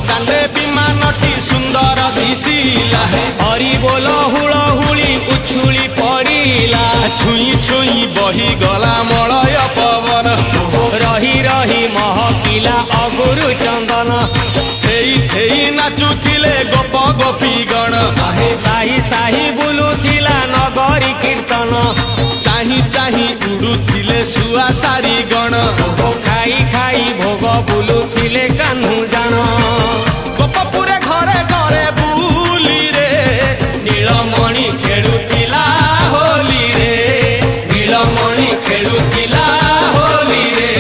दांडे विमानटी सुंदर दिशिला हरि बोल हुलहुली उछुली पड़िला छुई छुई बही गला मलय पवन रही रही महकिला अगुरु चंदन थेई थेई नाचुथिले गोप गोपीगण साही साही बुलुथिला नगरी कीर्तन चाही चाही उड़ुथिले सुआ सारी गण खाई खाई भोग बुलुथिले कान्हू जान गोपपुरे घरे घरे बुली रे नीलमणि खेलुथिला होली रे नीलमणि खेलुथिला होली रे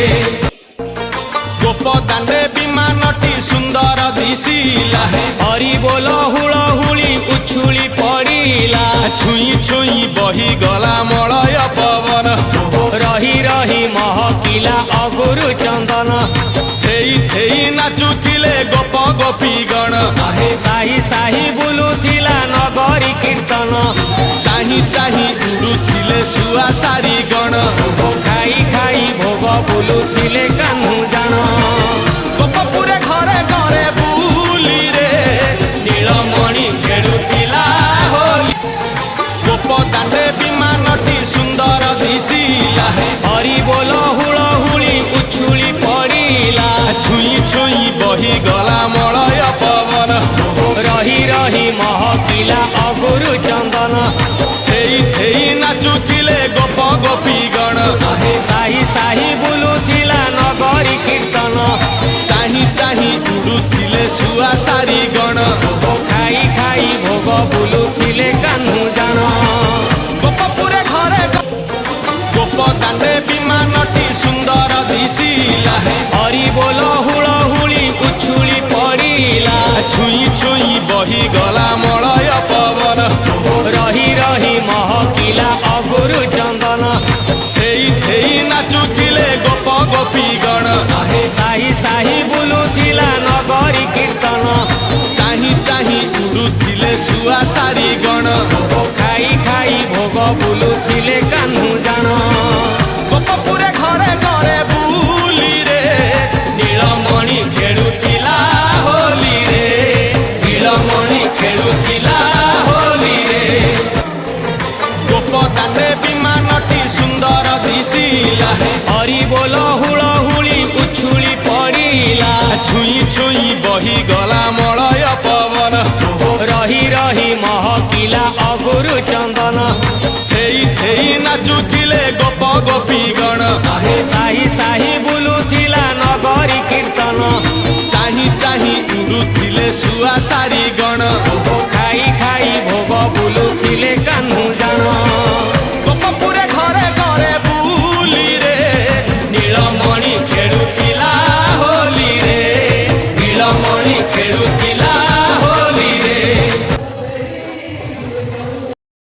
गोप दांडे विमानटी सुंदर दिशिला हरि बोल हुलहुली उछुली पड़िला छुई छुई बही गला मलय पवन रही रही महकिला अगुरु चंदन थेई थेई नाचुथिले गोप गोपीगण साही साही बुलुथिला नगरी कीर्तन चाही चाही उड़ुथिले सुआ सारी गण खाई खाई भोग बुलुथिले कान्हू जान गोपपुरे घरे घरे बुली रे नीलमणि खेलुथिला होली गोप दांडे विमानटी सुंदर दिशिला हरि बोल हुलहुली उछुली पड़िला छुई छुई बही गला मलय पवन रही रही महकिला अगुरु चंदन थेई थेई नाचुथिले गोप गोपीगण साही साही बुलुथिला नगरी कीर्तन चाही चाही उड़ुथिले सुआ सारी गण खाई खाई भोग बुलुथिले कान्हू जान गोपपुरे घरे गोप दांडे विमानटी सुंदर दिशिला हरि बोल हुलहुली उछुली पड़िला छुई छुई बही गला मलय पवन रही रही महकिला अगुरु चंदन थेई थेई नाचुथिले गोप गोपीगण साही साही बुलुथिला नगरी कीर्तन चाही चाही उड़ुथिले सुआ सारी गण खाई खाई भोग बुलुथिले कान्हू जान गोपपुरे घरे घरे बुली रे नीलमणि खेलुथिला होली रे नीलमणि खेलुथिला होली रे गोप दांडे विमानटी सुंदर दिशिला हरि बोल हुलहुली उछुली पड़िला छुई छुई बही गला मलय पवन रही रही महकिला अगुरु चंदन थेई थेई नाचुथिले गोप गोपीगण साही साही बुलुथिला नगरी कीर्तन चाही चाही उड़ुथिले सुआ सारी गण खाई खाई भोग बुलुथिले कान्हू जान गोपपुरे घरे घरे बुली रे नीलमणि खेलुथिला होली रे नीलमणि खेलुथिला